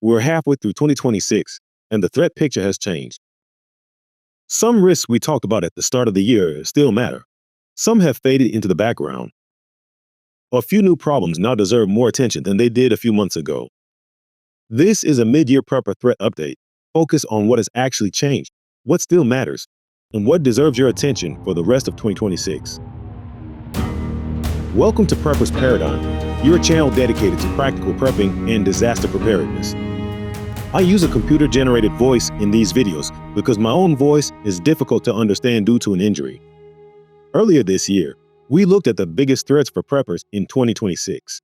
We're halfway through 2026, and the threat picture has changed. Some risks we talked about at the start of the year still matter. Some have faded into the background. A few new problems now deserve more attention than they did a few months ago. This is a mid-year prepper threat update. Focus on what has actually changed, what still matters, and what deserves your attention for the rest of 2026. Welcome to Prepper's Paradigm, your channel dedicated to practical prepping and disaster preparedness. I use a computer-generated voice in these videos because my own voice is difficult to understand due to an injury. Earlier this year, we looked at the biggest threats for preppers in 2026.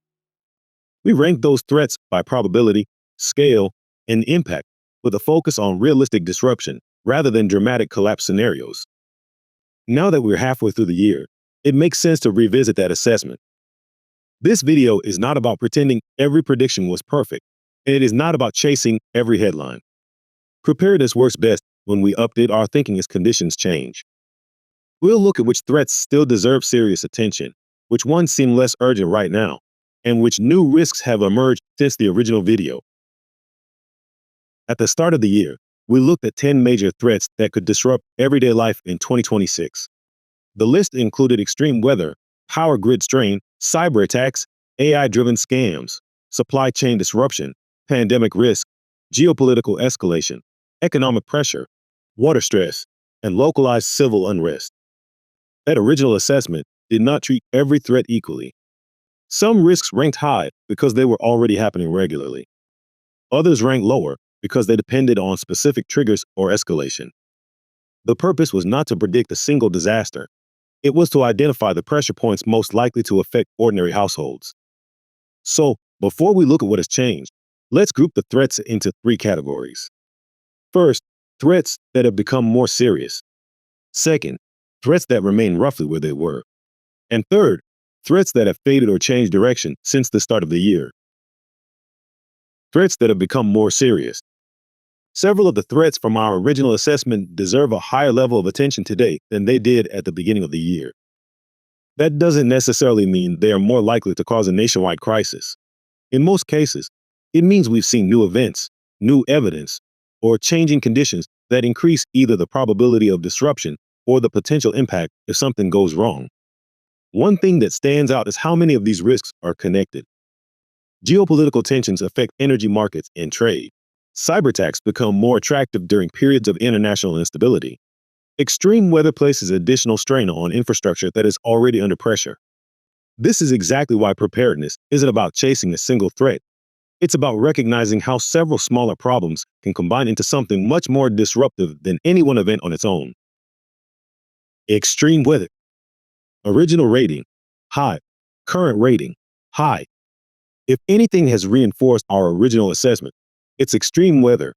We ranked those threats by probability, scale, and impact, with a focus on realistic disruption rather than dramatic collapse scenarios. Now that we're halfway through the year, it makes sense to revisit that assessment. This video is not about pretending every prediction was perfect, and it is not about chasing every headline. Preparedness works best when we update our thinking as conditions change. We'll look at which threats still deserve serious attention, which ones seem less urgent right now, and which new risks have emerged since the original video. At the start of the year, we looked at 10 major threats that could disrupt everyday life in 2026. The list included extreme weather, power grid strain, cyber attacks, AI-driven scams, supply chain disruption, pandemic risk, geopolitical escalation, economic pressure, water stress, and localized civil unrest. That original assessment did not treat every threat equally. Some risks ranked high because they were already happening regularly. Others ranked lower because they depended on specific triggers or escalation. The purpose was not to predict a single disaster. It was to identify the pressure points most likely to affect ordinary households. So, before we look at what has changed, let's group the threats into three categories. First, threats that have become more serious. Second, threats that remain roughly where they were. And third, threats that have faded or changed direction since the start of the year. Threats that have become more serious. Several of the threats from our original assessment deserve a higher level of attention today than they did at the beginning of the year. That doesn't necessarily mean they are more likely to cause a nationwide crisis. In most cases, it means we've seen new events, new evidence, or changing conditions that increase either the probability of disruption or the potential impact if something goes wrong. One thing that stands out is how many of these risks are connected. Geopolitical tensions affect energy markets and trade. Cyberattacks become more attractive during periods of international instability. Extreme weather places additional strain on infrastructure that is already under pressure. This is exactly why preparedness isn't about chasing a single threat. It's about recognizing how several smaller problems can combine into something much more disruptive than any one event on its own. Extreme weather. Original rating, high. Current rating, high. If anything has reinforced our original assessment, it's extreme weather.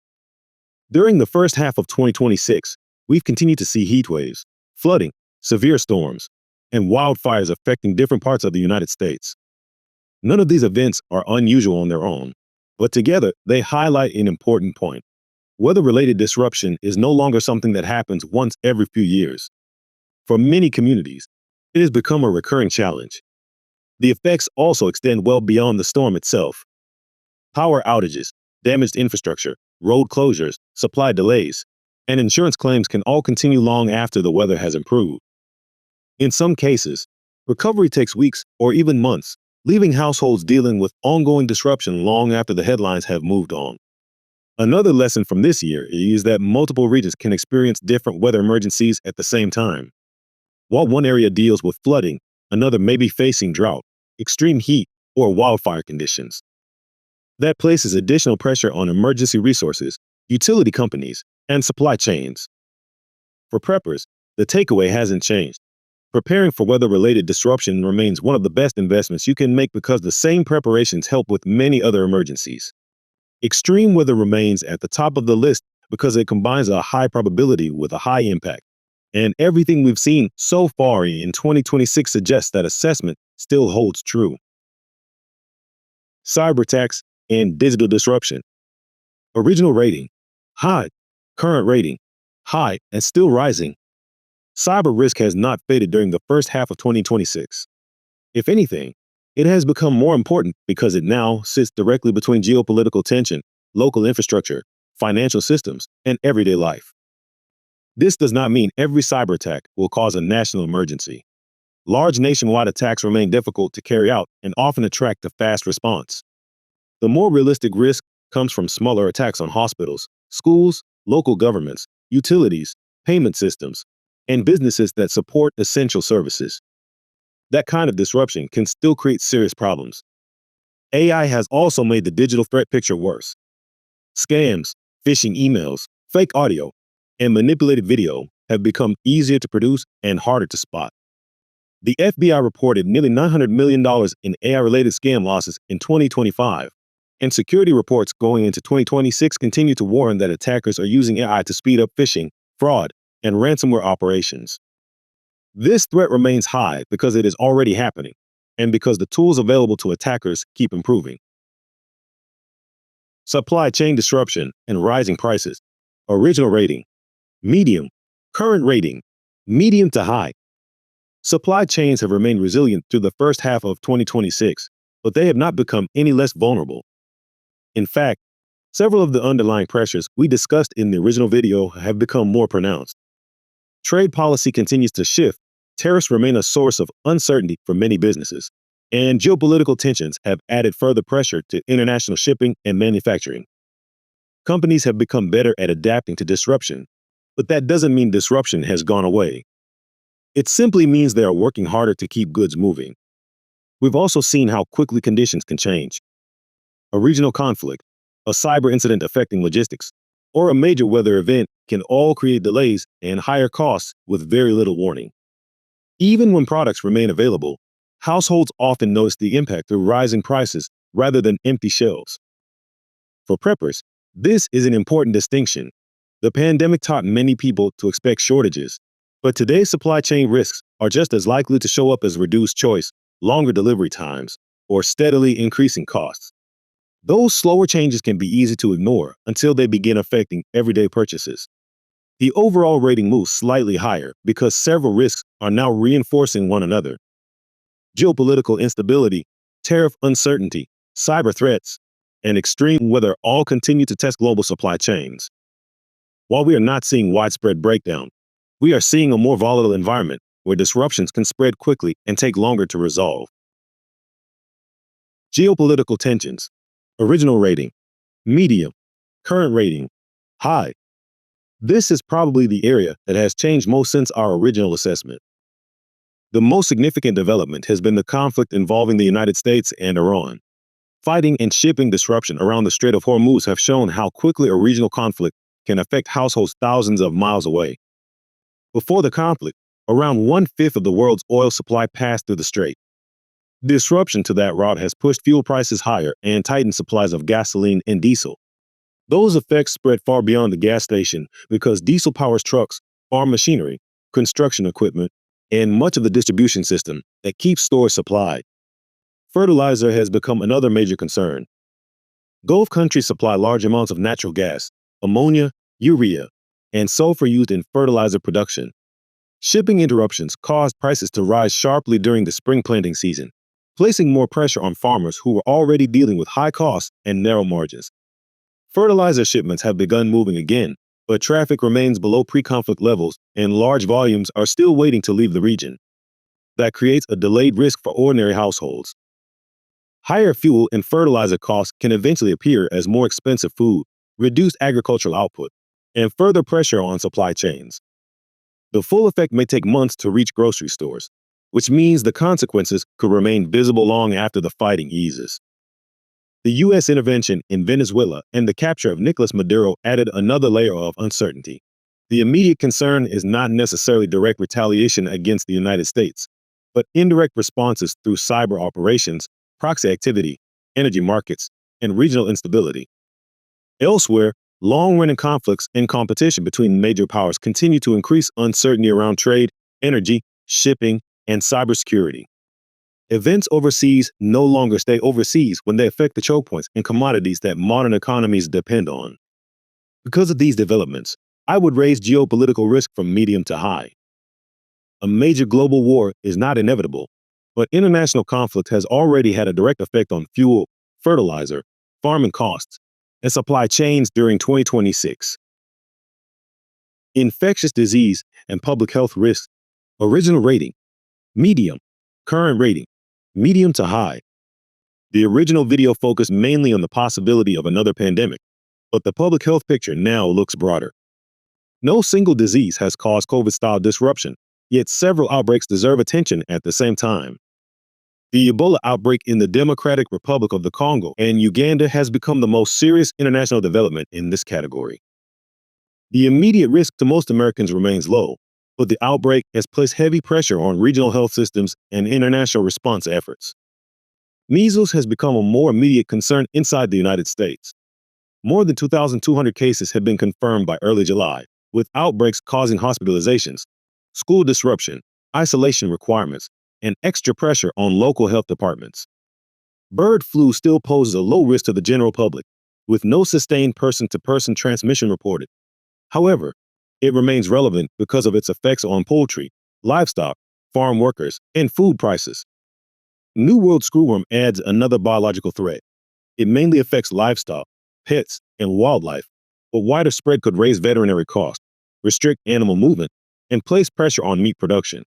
During the first half of 2026, we've continued to see heat waves, flooding, severe storms, and wildfires affecting different parts of the United States. None of these events are unusual on their own, but together they highlight an important point. Weather-related disruption is no longer something that happens once every few years. For many communities, it has become a recurring challenge. The effects also extend well beyond the storm itself. Power outages, damaged infrastructure, road closures, supply delays, and insurance claims can all continue long after the weather has improved. In some cases, recovery takes weeks or even months, leaving households dealing with ongoing disruption long after the headlines have moved on. Another lesson from this year is that multiple regions can experience different weather emergencies at the same time. While one area deals with flooding, another may be facing drought, extreme heat, or wildfire conditions. That places additional pressure on emergency resources, utility companies, and supply chains. For preppers, the takeaway hasn't changed. Preparing for weather-related disruption remains one of the best investments you can make because the same preparations help with many other emergencies. Extreme weather remains at the top of the list because it combines a high probability with a high impact. And everything we've seen so far in 2026 suggests that assessment still holds true. Cyberattacks and digital disruption. Original rating, high. Current rating, high and still rising. Cyber risk has not faded during the first half of 2026. If anything, it has become more important because it now sits directly between geopolitical tension local infrastructure, financial systems, and everyday life. This does not mean every cyber attack will cause a national emergency. Large nationwide attacks remain difficult to carry out and often attract a fast response. The more realistic risk comes from smaller attacks on hospitals, schools, local governments, utilities, payment systems, and businesses that support essential services. That kind of disruption can still create serious problems. AI has also made the digital threat picture worse. Scams, phishing emails, fake audio, and manipulated video have become easier to produce and harder to spot. The FBI reported nearly $900 million in AI-related scam losses in 2025, and security reports going into 2026 continue to warn that attackers are using AI to speed up phishing, fraud, and ransomware operations. This threat remains high because it is already happening, and because the tools available to attackers keep improving. Supply chain disruption and rising prices. Original rating, medium, current rating, medium to high. Supply chains have remained resilient through the first half of 2026, but they have not become any less vulnerable. In fact, several of the underlying pressures we discussed in the original video have become more pronounced. Trade policy continues to shift, tariffs remain a source of uncertainty for many businesses, and geopolitical tensions have added further pressure to international shipping and manufacturing. Companies have become better at adapting to disruption, but that doesn't mean disruption has gone away. It simply means they are working harder to keep goods moving. We've also seen how quickly conditions can change. A regional conflict, a cyber incident affecting logistics, or a major weather event can all create delays and higher costs with very little warning. Even when products remain available, households often notice the impact through rising prices rather than empty shelves. For preppers, this is an important distinction. The pandemic taught many people to expect shortages, but today's supply chain risks are just as likely to show up as reduced choice, longer delivery times, or steadily increasing costs. Those slower changes can be easy to ignore until they begin affecting everyday purchases. The overall rating moves slightly higher because several risks are now reinforcing one another. Geopolitical instability, tariff uncertainty, cyber threats, and extreme weather all continue to test global supply chains. While we are not seeing widespread breakdown, we are seeing a more volatile environment where disruptions can spread quickly and take longer to resolve. Geopolitical tensions. Original rating, medium, current rating, high. This is probably the area that has changed most since our original assessment. The most significant development has been the conflict involving the United States and Iran. Fighting and shipping disruption around the Strait of Hormuz have shown how quickly a regional conflict can affect households thousands of miles away. Before the conflict, around 1/5 of the world's oil supply passed through the strait. Disruption to that route has pushed fuel prices higher and tightened supplies of gasoline and diesel. Those effects spread far beyond the gas station because diesel powers trucks, farm machinery, construction equipment, and much of the distribution system that keeps stores supplied. Fertilizer has become another major concern. Gulf countries supply large amounts of natural gas, ammonia, urea, and sulfur used in fertilizer production. Shipping interruptions caused prices to rise sharply during the spring planting season, placing more pressure on farmers who were already dealing with high costs and narrow margins. Fertilizer shipments have begun moving again, but traffic remains below pre-conflict levels and large volumes are still waiting to leave the region. That creates a delayed risk for ordinary households. Higher fuel and fertilizer costs can eventually appear as more expensive food, reduced agricultural output, and further pressure on supply chains. The full effect may take months to reach grocery stores, which means the consequences could remain visible long after the fighting eases. The U.S. intervention in Venezuela and the capture of Nicolas Maduro added another layer of uncertainty. The immediate concern is not necessarily direct retaliation against the United States, but indirect responses through cyber operations, proxy activity, energy markets, and regional instability. Elsewhere, long-running conflicts and competition between major powers continue to increase uncertainty around trade, energy, shipping, and cybersecurity. Events overseas no longer stay overseas when they affect the choke points and commodities that modern economies depend on. Because of these developments, I would raise geopolitical risk from medium to high. A major global war is not inevitable, but international conflict has already had a direct effect on fuel, fertilizer, farming costs, and supply chains during 2026. Infectious disease and public health risks. Original rating, medium. Current rating, medium to high. The original video focused mainly on the possibility of another pandemic, but the public health picture now looks broader. No single disease has caused COVID-style disruption, yet several outbreaks deserve attention at the same time. The Ebola outbreak in the Democratic Republic of the Congo and Uganda has become the most serious international development in this category. The immediate risk to most Americans remains low, but the outbreak has placed heavy pressure on regional health systems and international response efforts. Measles has become a more immediate concern inside the United States. More than 2,200 cases have been confirmed by early July, with outbreaks causing hospitalizations, school disruption, isolation requirements, and extra pressure on local health departments. Bird flu still poses a low risk to the general public, with no sustained person-to-person transmission reported. However, it remains relevant because of its effects on poultry, livestock, farm workers, and food prices. New World screwworm adds another biological threat. It mainly affects livestock, pets, and wildlife, but wider spread could raise veterinary costs, restrict animal movement, and place pressure on meat production.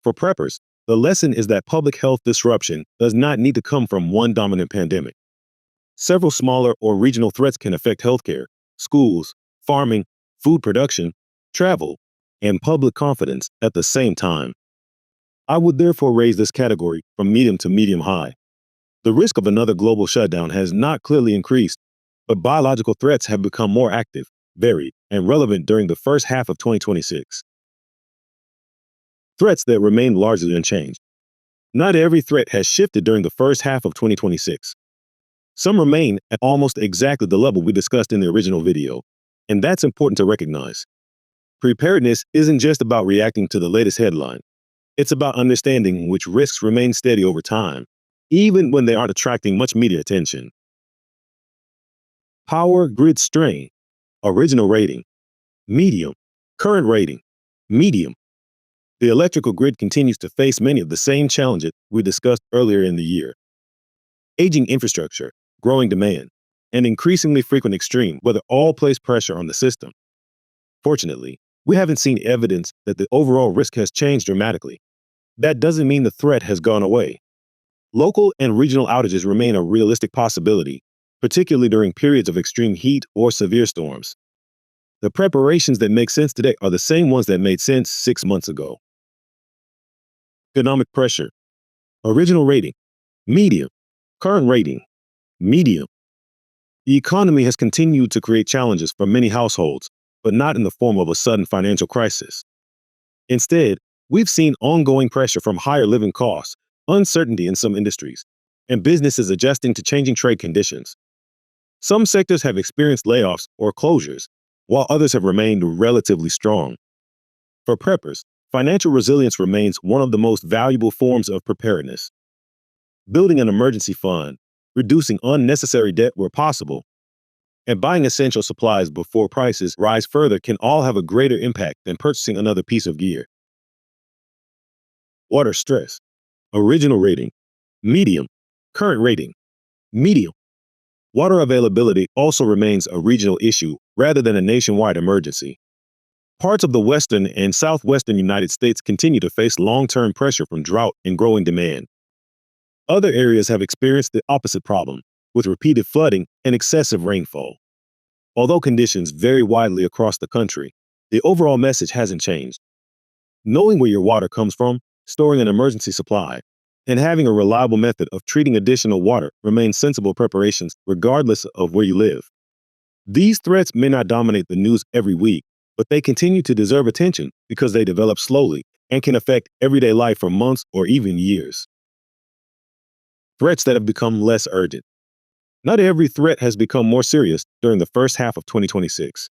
For preppers, the lesson is that public health disruption does not need to come from one dominant pandemic. Several smaller or regional threats can affect healthcare, schools, farming, food production, travel, and public confidence at the same time. I would therefore raise this category from medium to medium high. The risk of another global shutdown has not clearly increased, but biological threats have become more active, varied, and relevant during the first half of 2026. Threats that remain largely unchanged. Not every threat has shifted during the first half of 2026. Some remain at almost exactly the level we discussed in the original video, and that's important to recognize. Preparedness isn't just about reacting to the latest headline. It's about understanding which risks remain steady over time, even when they aren't attracting much media attention. Power grid strain. Original rating, medium. Current rating, medium. The electrical grid continues to face many of the same challenges we discussed earlier in the year. Aging infrastructure, growing demand, and increasingly frequent extreme weather all place pressure on the system. Fortunately, we haven't seen evidence that the overall risk has changed dramatically. That doesn't mean the threat has gone away. Local and regional outages remain a realistic possibility, particularly during periods of extreme heat or severe storms. The preparations that make sense today are the same ones that made sense 6 months ago. Economic pressure. Original rating, medium. Current rating, medium. The economy has continued to create challenges for many households, but not in the form of a sudden financial crisis. Instead, we've seen ongoing pressure from higher living costs, uncertainty in some industries, and businesses adjusting to changing trade conditions. Some sectors have experienced layoffs or closures, while others have remained relatively strong. For preppers, financial resilience remains one of the most valuable forms of preparedness. Building an emergency fund, reducing unnecessary debt where possible, and buying essential supplies before prices rise further can all have a greater impact than purchasing another piece of gear. Water stress. Original rating, medium. Current rating, medium. Water availability also remains a regional issue rather than a nationwide emergency. Parts of the western and southwestern United States continue to face long-term pressure from drought and growing demand. Other areas have experienced the opposite problem, with repeated flooding and excessive rainfall. Although conditions vary widely across the country, the overall message hasn't changed. Knowing where your water comes from, storing an emergency supply, and having a reliable method of treating additional water remain sensible preparations regardless of where you live. These threats may not dominate the news every week, but they continue to deserve attention because they develop slowly and can affect everyday life for months or even years. Threats that have become less urgent. Not every threat has become more serious during the first half of 2026.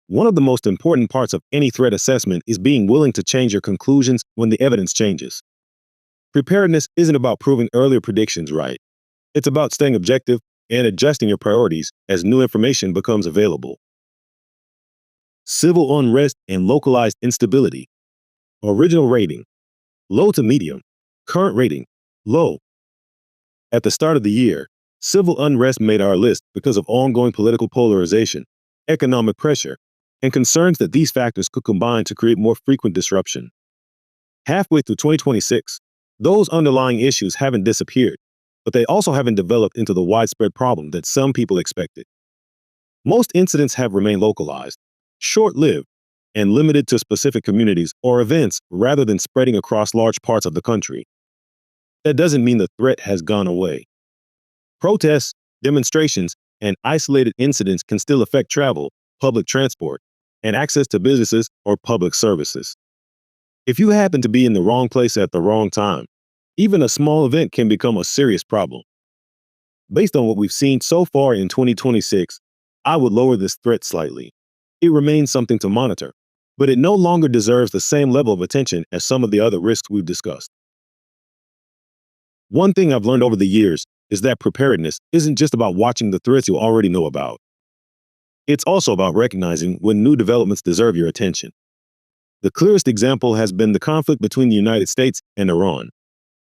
One of the most important parts of any threat assessment is being willing to change your conclusions when the evidence changes. Preparedness isn't about proving earlier predictions right. It's about staying objective and adjusting your priorities as new information becomes available. Civil unrest and localized instability. Original rating, low to medium. Current rating, low. At the start of the year, Civil unrest made our list because of ongoing political polarization, economic pressure, and concerns that these factors could combine to create more frequent disruption. Halfway through 2026, those underlying issues haven't disappeared, but they also haven't developed into the widespread problem that some people expected. Most incidents have remained localized, short-lived, and limited to specific communities or events rather than spreading across large parts of the country. That doesn't mean the threat has gone away. Protests, demonstrations, and isolated incidents can still affect travel, public transport, and access to businesses or public services. If you happen to be in the wrong place at the wrong time, even a small event can become a serious problem. Based on what we've seen so far in 2026, I would lower this threat slightly. It remains something to monitor, but it no longer deserves the same level of attention as some of the other risks we've discussed. One thing I've learned over the years is that preparedness isn't just about watching the threats you already know about. It's also about recognizing when new developments deserve your attention. The clearest example has been the conflict between the United States and Iran.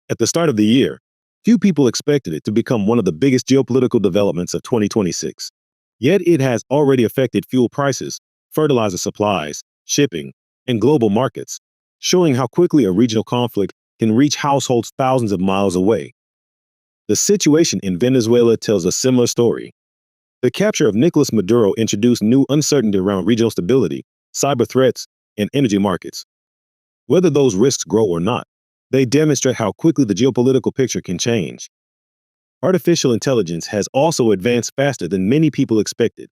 At the start of the year, few people expected it to become one of the biggest geopolitical developments of 2026. Yet it has already affected fuel prices, fertilizer supplies, shipping, and global markets, showing how quickly a regional conflict can reach households thousands of miles away. The situation in Venezuela tells a similar story. The capture of Nicolas Maduro introduced new uncertainty around regional stability, cyber threats, and energy markets. Whether those risks grow or not, they demonstrate how quickly the geopolitical picture can change. Artificial intelligence has also advanced faster than many people expected.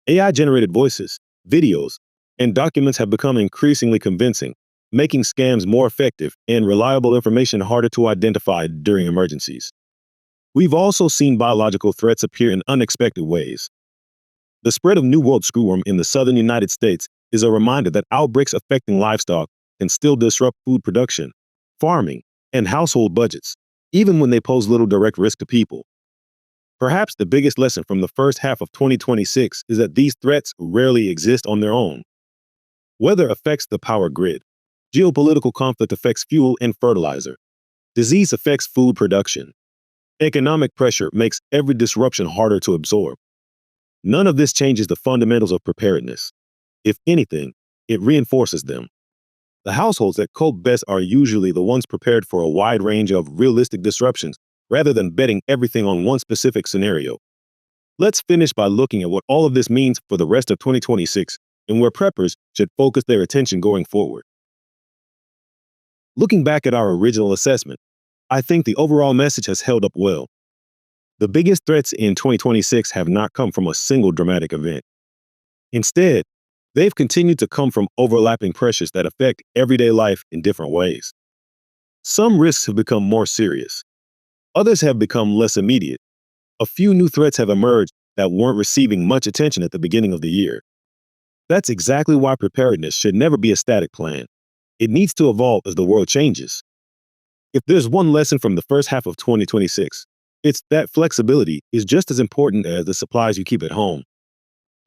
AI-generated voices, videos, and documents have become increasingly convincing, making scams more effective and reliable information harder to identify during emergencies. We've also seen biological threats appear in unexpected ways. The spread of New World screwworm in the southern United States is a reminder that outbreaks affecting livestock can still disrupt food production, farming, and household budgets, even when they pose little direct risk to people. Perhaps the biggest lesson from the first half of 2026 is that these threats rarely exist on their own. Weather affects the power grid. Geopolitical conflict affects fuel and fertilizer. Disease affects food production. Economic pressure makes every disruption harder to absorb. None of this changes the fundamentals of preparedness. If anything, it reinforces them. The households that cope best are usually the ones prepared for a wide range of realistic disruptions rather than betting everything on one specific scenario. Let's finish by looking at what all of this means for the rest of 2026 and where preppers should focus their attention going forward. Looking back at our original assessment, I think the overall message has held up well. The biggest threats in 2026 have not come from a single dramatic event. Instead, they've continued to come from overlapping pressures that affect everyday life in different ways. Some risks have become more serious. Others have become less immediate. A few new threats have emerged that weren't receiving much attention at the beginning of the year. That's exactly why preparedness should never be a static plan. It needs to evolve as the world changes. If there's one lesson from the first half of 2026, it's that flexibility is just as important as the supplies you keep at home.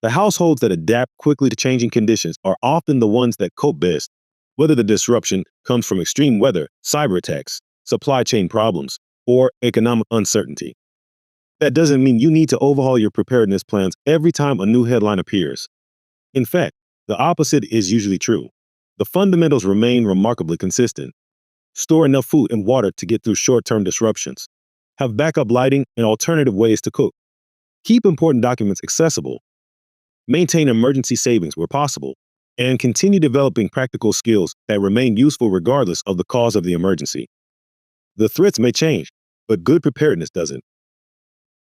The households that adapt quickly to changing conditions are often the ones that cope best, whether the disruption comes from extreme weather, cyber attacks, supply chain problems, or economic uncertainty. That doesn't mean you need to overhaul your preparedness plans every time a new headline appears. In fact, the opposite is usually true. The fundamentals remain remarkably consistent. Store enough food and water to get through short-term disruptions. Have backup lighting and alternative ways to cook. Keep important documents accessible. Maintain emergency savings where possible. And continue developing practical skills that remain useful regardless of the cause of the emergency. The threats may change, but good preparedness doesn't.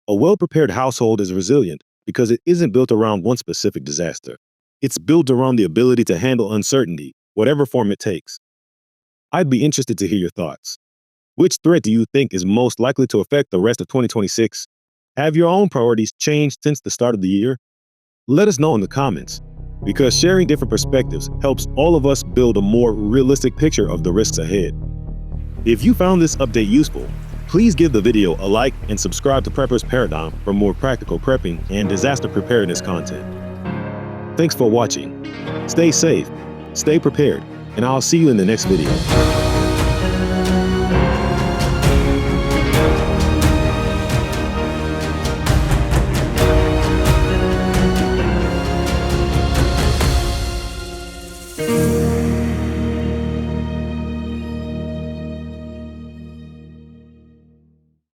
A well-prepared household is resilient because it isn't built around one specific disaster. It's built around the ability to handle uncertainty, whatever form it takes. I'd be interested to hear your thoughts. Which threat do you think is most likely to affect the rest of 2026? Have your own priorities changed since the start of the year? Let us know in the comments, because sharing different perspectives helps all of us build a more realistic picture of the risks ahead. If you found this update useful, please give the video a like and subscribe to Prepper's Paradigm for more practical prepping and disaster preparedness content. Thanks for watching. Stay safe, stay prepared, and I'll see you in the next video.